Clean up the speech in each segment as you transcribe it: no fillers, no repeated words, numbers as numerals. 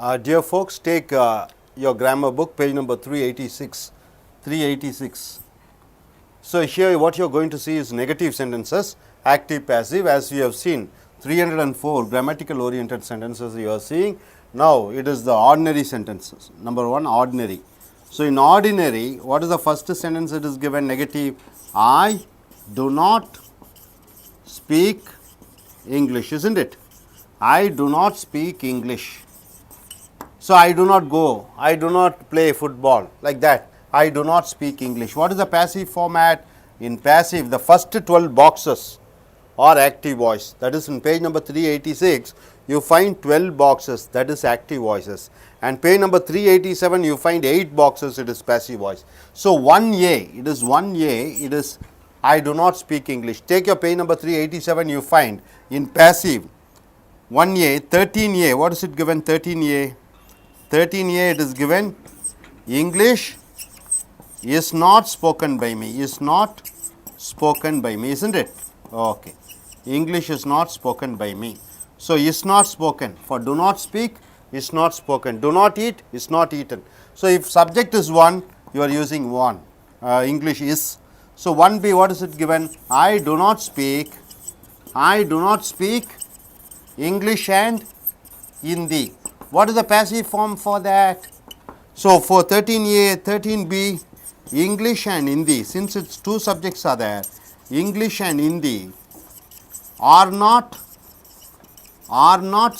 Dear folks, take your grammar book, page number 386. 386. So, here what you are going to see is negative sentences, active, passive, as we have seen 304 grammatical oriented sentences you are seeing. Now, it is the ordinary sentences. Number 1, ordinary. So, in ordinary, what is the first sentence it is given? Negative. I do not speak English, isn't it? I do not speak English. So, I do not go, I do not play football, like that. I do not speak English. What is the passive format? In passive, the first 12 boxes are active voice. That is in page number 386, you find 12 boxes, that is active voices. And page number 387, you find 8 boxes, it is passive voice. So, 1A, it is 1A, it is I do not speak English. Take your page number 387, you find in passive 1A, 13A, what is it given? 13A. 13A, it is given English is not spoken by me, is not spoken by me, isn't it? Okay. English is not spoken by me. So, is not spoken, for do not speak is not spoken, do not eat is not eaten. So, if subject is one, you are using one, English is. So, 1B, what is it given? I do not speak English and Hindi. What is the passive form for that? So, for 13A, 13B, English and Hindi, since its two subjects are there, English and Hindi are not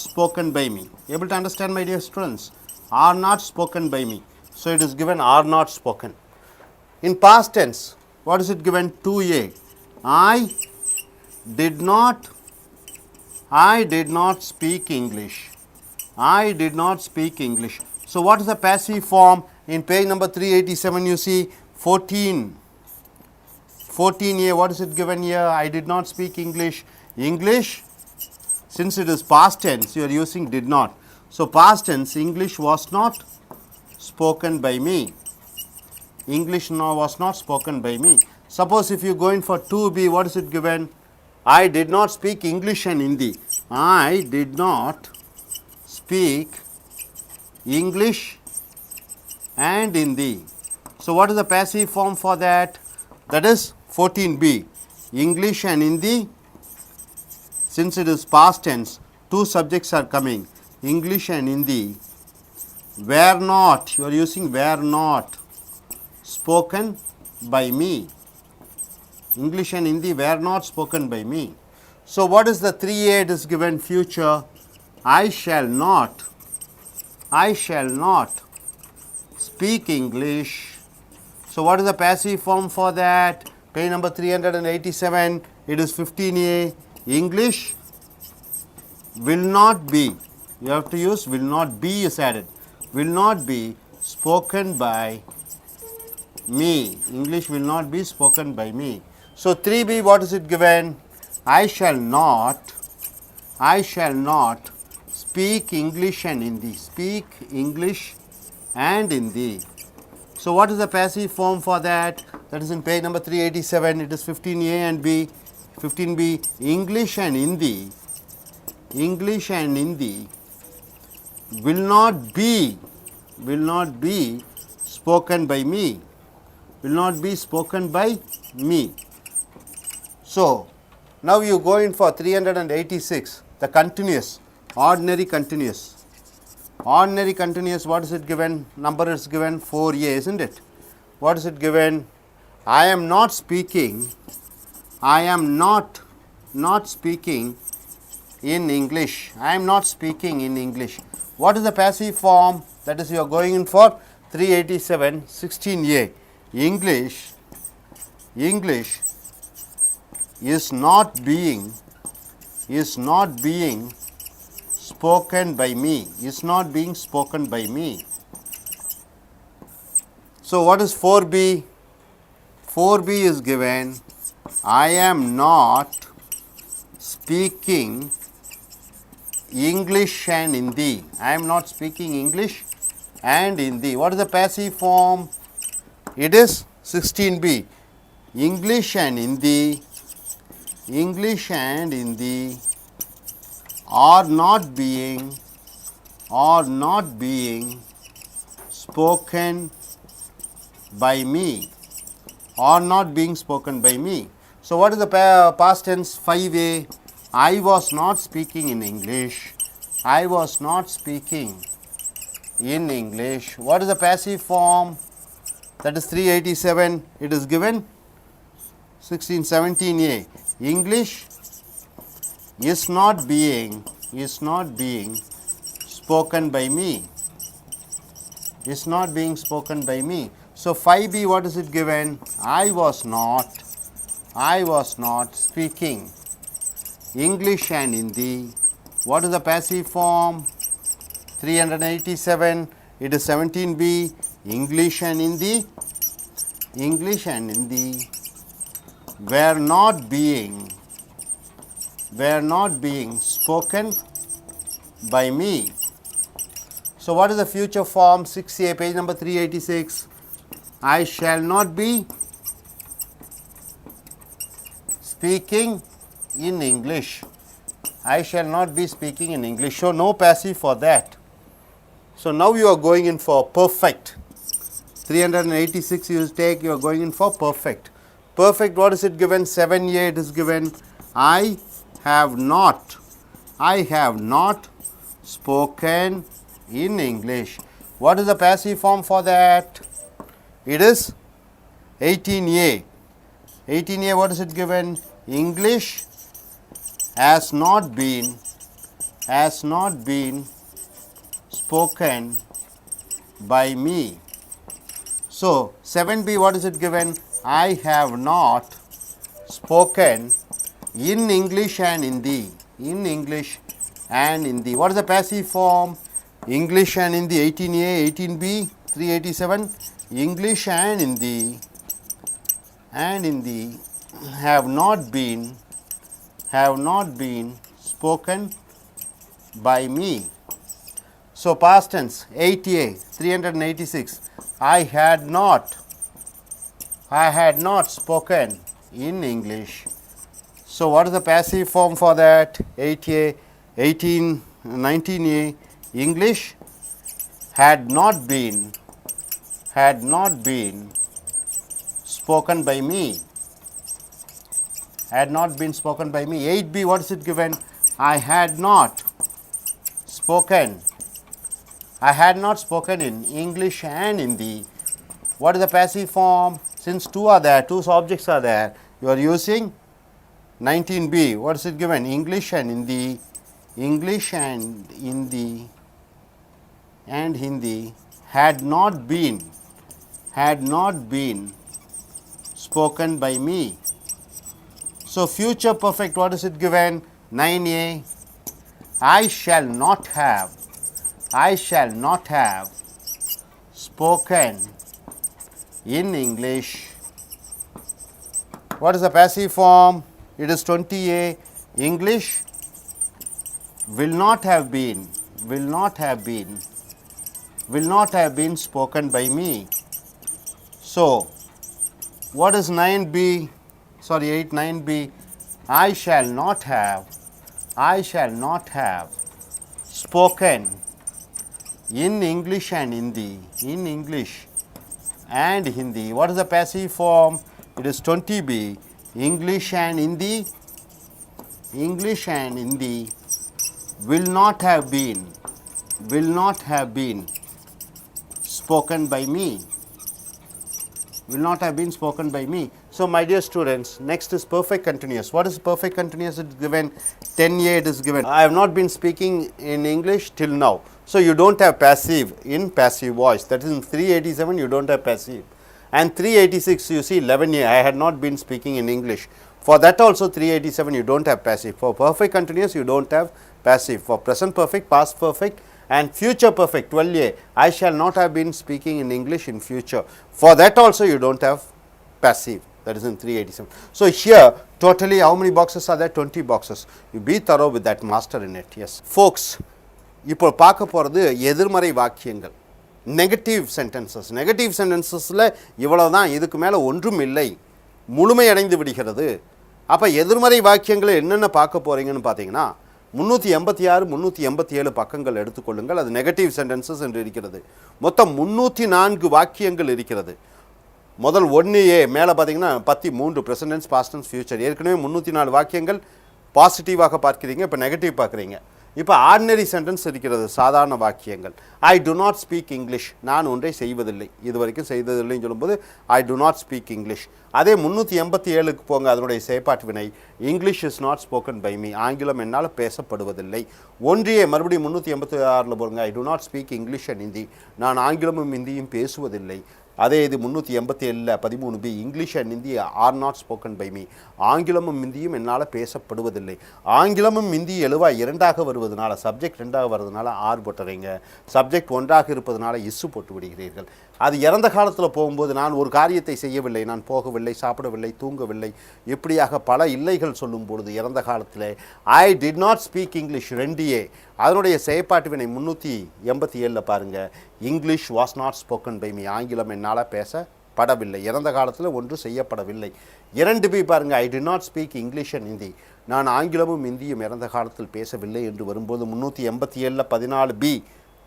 spoken by me. Able to understand, my dear students? Are not spoken by me. So, it is given are not spoken. In past tense, what is it given? 2A. I did not speak English. I did not speak English. So, what is the passive form? In page number 387, you see 14. 14A, what is it given here? I did not speak English. English, since it is past tense, you are using did not. So, past tense, English was not spoken by me. English was not spoken by me. Suppose if you go in for 2B, what is it given? I did not speak English and Hindi. I did not speak English and Hindi. So, what is the passive form for that? That is 14B. English and Hindi, since it is past tense, two subjects are coming. English and Hindi were not, you are using were not spoken by me. English and Hindi were not spoken by me. So, what is the 3A? It is given future. I shall not speak English. So, what is the passive form for that? Page number 387, it is 15A. English will not be, you have to use will not be is added, will not be spoken by me. English will not be spoken by me. So, 3B, what is it given? I shall not speak English and Hindi. Speak English and Hindi. So, what is the passive form for that? That is in page number 387. It is 15A and B. 15B, English and Hindi will not be spoken by me. Will not be spoken by me. So, now you go in for 386, the continuous, ordinary continuous. Ordinary continuous, what is it given? Number is given 4A, isn't it? What is it given? I am not speaking in English. I am not speaking in English. What is the passive form? That is, you are going in for 387, 16A. English is not being spoken by me, is not being spoken by me. So, what is 4B? 4B is given, I am not speaking English and Hindi. I am not speaking English and Hindi. What is the passive form? It is 16B. English and Hindi are not being or not being spoken by me, or not being spoken by me. So what is the past tense? 5a. I was not speaking in English. I was not speaking in English. What is the passive form? That is 387. It is given 1617a. English is not being spoken by me. Is not being spoken by me. So 5b, what is it given? I was not speaking English and Hindi. What is the passive form? 387. It is 17b. English and Hindi were not being spoken by me. So what is the future form? 6a, page number 386. I shall not be speaking in English. I shall not be speaking in English. So no passive for that. So now you are going in for perfect. 386 you take, you are going in for perfect. Perfect, what is it given? 7a, it is given. I have not spoken in English. What is the passive form for that? It is 18a. 18a, what is it given? English has not been spoken by me. So 7b, what is it given? I have not spoken in English and Hindi. What is the passive form? English and Hindi, 18a, 18b, 387. English and Hindi have not been spoken by me. So past tense, 8a, 386. I had not spoken in English. So what is the passive form for that? 8a, 19a. English had not been spoken by me. Had not been spoken by me. 8b, what is it given? I had not spoken in English and Hindi. What is the passive form? Since two subjects are there, you are using 19b. What is it given? English and Hindi had not been spoken by me. So future perfect, what is it given? 9a. I shall not have spoken in English. What is the passive form? It is 20a. English will not have been spoken by me. So what is 9b? Sorry, 9b. I shall not have spoken in English and Hindi. What is the passive form? It is 20b. English and Hindi will not have been spoken by me. So my dear students, next is perfect continuous. What is perfect continuous? It is given 10a, it is given. I have not been speaking in English till now. So you don't have passive in passive voice. That is in 387 you don't have passive. And 386 you see 11a, I had not been speaking in English. For that also 387 you don't have passive. For perfect continuous you don't have passive. For present perfect, past perfect and future perfect 12a, I shall not have been speaking in English in future. For that also you don't have passive. That is in 387. So here totally how many boxes are there? 20 boxes. You be thorough with that, master in it. Yes. Folks, இப்போ பார்க்க போகிறது எதிர்மறை வாக்கியங்கள், negative sentences. Negative சென்டென்சஸில் இவ்வளோ தான், இதுக்கு மேலே ஒன்றும் இல்லை, முழுமையடைந்து விடுகிறது. அப்போ எதிர்மறை வாக்கியங்களை என்னென்ன பார்க்க போகிறீங்கன்னு பார்த்தீங்கன்னா, 386 387 பக்கங்கள் எடுத்துக்கொள்ளுங்கள். அது நெகட்டிவ் சென்டென்சஸ் என்று இருக்கிறது. மொத்தம் 304 வாக்கியங்கள் இருக்கிறது. முதல் 1A மேலே பார்த்தீங்கன்னா 13 present tense, past tense, future. ஏற்கனவே 304 வாக்கியங்கள் பாசிட்டிவாக பார்க்குறீங்க, இப்போ நெகட்டிவ் பார்க்குறீங்க. இப்போ ஆர்டினரி சென்டென்ஸ் இருக்கிறது, சாதாரண வாக்கியங்கள். I do not speak English, நான் ஒன்றை செய்வதில்லை, இது வரைக்கும் செய்ததில்லைன்னு சொல்லும்போது I do not speak English. அதே 387க்கு போங்க, அதனுடைய செயற்பாட்டு வினை English is not spoken by me, ஆங்கிலம் என்னால் பேசப்படுவதில்லை. ஒன்றியே மறுபடியும் 386 போங்க, I do not speak English and Hindi, நான் ஆங்கிலமும் ஹிந்தியும் பேசுவதில்லை. அதே இது 387 13B English and Hindi are not spoken by me, ஆங்கிலமும் ஹிந்தியும் என்னால் பேசப்படுவதில்லை. ஆங்கிலமும் ஹிந்தி எழுவாய் இரண்டாக வருவதனால, சப்ஜெக்ட் ரெண்டாக வருவதனால ஆர் போட்டுறீங்க, சப்ஜெக்ட் ஒன்றாக இருப்பதனால இஸ்ஸு போட்டு விடுகிறீர்கள். அது இறந்த காலத்தில் போகும்போது நான் ஒரு காரியத்தை செய்யவில்லை, நான் போகவில்லை, சாப்பிடவில்லை, தூங்கவில்லை, இப்படியாக பல இல்லைகள் சொல்லும் பொழுது இறந்த காலத்தில் I did not speak English 2A, அதனுடைய செயற்பாட்டு வினை 387 பாருங்கள், English was not spoken by me, ஆங்கிலம் என்னால் பேசப்படவில்லை, இறந்த காலத்தில் ஒன்று செய்யப்படவில்லை. 2B பாருங்கள், I did not speak English and Hindi, நான் ஆங்கிலமும் ஹிந்தியும் இறந்த காலத்தில் பேசவில்லை என்று வரும்போது 387 14B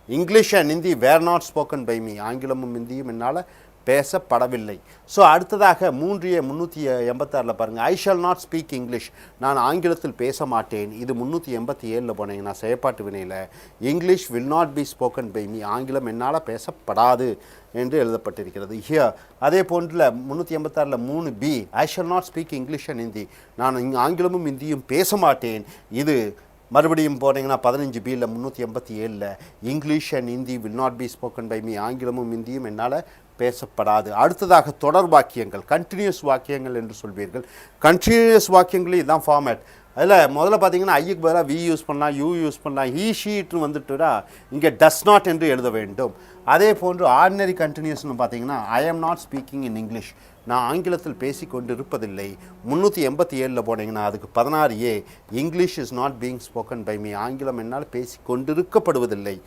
English and Hindi were not spoken by me, ஆங்கிலமும் ஹிந்தியும் என்னால் பேசப்படவில்லை. ஸோ அடுத்ததாக 3A 386 பாருங்கள், I shall not speak English, நான் ஆங்கிலத்தில் பேச மாட்டேன், இது 387 போனீங்கன்னா செயற்பாட்டு வினையில் English will not be spoken by me, ஆங்கிலம் என்னால் பேசப்படாது என்று எழுதப்பட்டிருக்கிறது. ஹியர் அதே போன்றில் 386 3B I shall not speak English and Hindi, நான் ஆங்கிலமும் ஹிந்தியும் பேச மாட்டேன், இது மறுபடியும் போனீங்கன்னா 15Bயில் 387 English and Hindi will not be spoken by me, ஆங்கிலமும் ஹிந்தியும் என்னால் பேசப்படாது. அடுத்ததாக தொடர் வாக்கியங்கள், கண்டினியூஸ் வாக்கியங்கள் என்று சொல்வீர்கள். கண்டினியூஸ் வாக்கியங்களே இதுதான் ஃபார்மேட். அதில் முதல்ல பார்த்தீங்கன்னா ஐக்கு பதிலாக வி யூஸ் பண்ணலாம், யூ யூஸ் பண்ணலாம், ஹீ ஷீட்னு வந்துட்டுடா இங்கே டஸ் நாட் என்று எழுத வேண்டும். அதே போன்று ஆர்டினரி கண்டினியூஸ்னு பார்த்தீங்கன்னா ஐ am not speaking in English, நான் ஆங்கிலத்தில் பேசி கொண்டு இருப்பதில்லை. 387 போனீங்கன்னா அதுக்கு 16A English is not being spoken by me, ஆங்கிலம் என்னால் பேசி கொண்டிருக்கப்படுவதில்லை.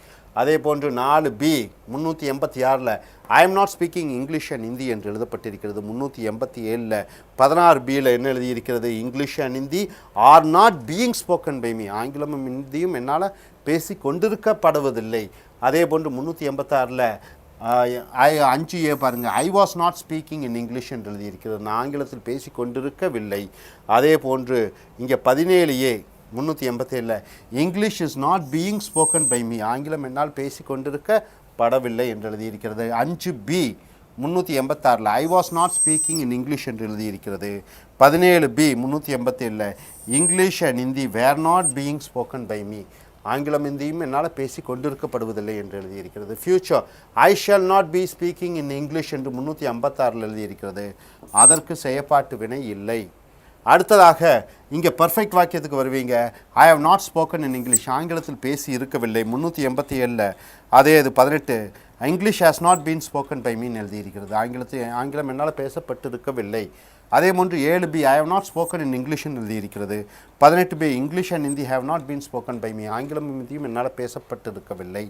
அதே போன்று 4B 386 I am not speaking English and Hindi என்று எழுதப்பட்டிருக்கிறது. 387 16Bயில் என்ன எழுதியிருக்கிறது, English and Hindi are not being spoken by me, ஆங்கிலமும் ஹிந்தியும் என்னால் பேசி கொண்டிருக்கப்படுவதில்லை. அதே போன்று 386 5A பாருங்கள், ஐ was not speaking in English என்று எழுதியிருக்கிறது, நான் ஆங்கிலத்தில் பேசி கொண்டிருக்கவில்லை. அதே போன்று இங்கே 17A 387 English is not being spoken by me, ஆங்கிலம் என்னால் பேசி கொண்டிருக்கப்படவில்லை என்று எழுதியிருக்கிறது. 5B 386 I was not speaking in English என்று எழுதியிருக்கிறது. 17B 387 English and Hindi were not being spoken by me, ஆங்கிலம் ஹிந்தியும் என்னால் பேசி கொண்டிருக்கப்படுவதில்லை என்று எழுதியிருக்கிறது. Future I shall not be speaking in English என்று 356 எழுதியிருக்கிறது, அதற்கு செயற்பாட்டு வினை இல்லை. அடுத்ததாக இங்கே பர்ஃபெக்ட் வாக்கியத்துக்கு வருவீங்க, I have not spoken in English, ஆங்கிலத்தில் பேசி இருக்கவில்லை. 387 அதே இது 18 English has not been spoken by மீன் எழுதியிருக்கிறது, ஆங்கிலம் என்னால் பேசப்பட்டு இருக்கவில்லை. அதே போன்று 7B I have not spoken in இங்கிலீஷ்னு எழுதியிருக்கிறது. 18B English and Hindi have not been spoken by me, ஆங்கிலம் ஹிந்தியும் என்னால் பேசப்பட்டு இருக்கவில்லை.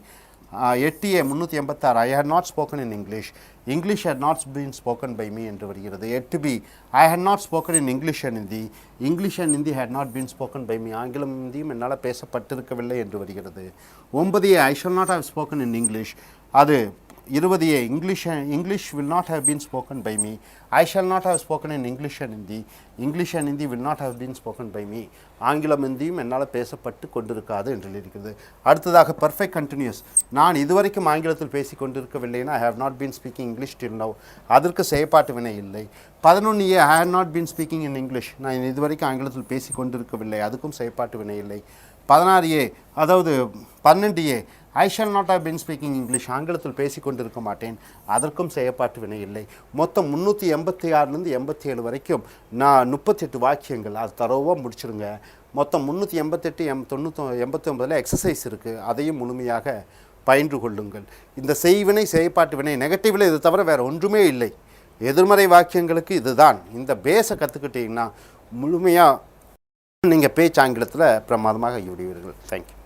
8A 386 I had not spoken in English, English had not been spoken by me என்று வருகிறது. 8B I had not spoken in English and Hindi, English and Hindi had not been spoken by me, ஆங்கிலம் ஹிந்தியும் என்னால் பேசப்பட்டிருக்கவில்லை என்று வருகிறது. 9A I shall not have spoken in English, அது 20A English will not have been spoken by me, I shall not have spoken in English and Hindi, English and Hindi will not have been spoken by me, ஆங்கிலம் ஹிந்தியும் என்னால் பேசப்பட்டு கொண்டிருக்காது என்று இருக்கிறது. அடுத்ததாக perfect continuous, நான் இதுவரைக்கும் ஆங்கிலத்தில் பேசி கொண்டிருக்கவில்லைன்னா I have not been speaking English till now, அதற்கு செயற்பாட்டு வினை இல்லை. 11A I have not been speaking in English, நான் இதுவரைக்கும் ஆங்கிலத்தில் பேசி கொண்டிருக்கவில்லை, அதுக்கும் செயற்பாட்டு வினை இல்லை. 16A அதாவது 12A I shall not have been speaking English, ஆங்கிலத்தில் பேசி கொண்டிருக்க மாட்டேன், அதற்கும் செயற்பாட்டு வினை இல்லை. மொத்தம் 386 87 வரைக்கும் நான் 38 வாக்கியங்கள், அது தரோவாக முடிச்சிருங்க. மொத்தம் 388 89 எக்ஸசைஸ் இருக்குது, அதையும் முழுமையாக பயின்று கொள்ளுங்கள். இந்த செய்வினை செயற்பாட்டு வினை நெகட்டிவில் இது தவிர வேறு ஒன்றுமே இல்லை. எதிர்மறை வாக்கியங்களுக்கு இதுதான். இந்த பேஸை கற்றுக்கிட்டீங்கன்னா முழுமையாக நீங்கள் பேச்சு ஆங்கிலத்தில் பிரமாதமாக விடுவீர்கள். தேங்க்யூ.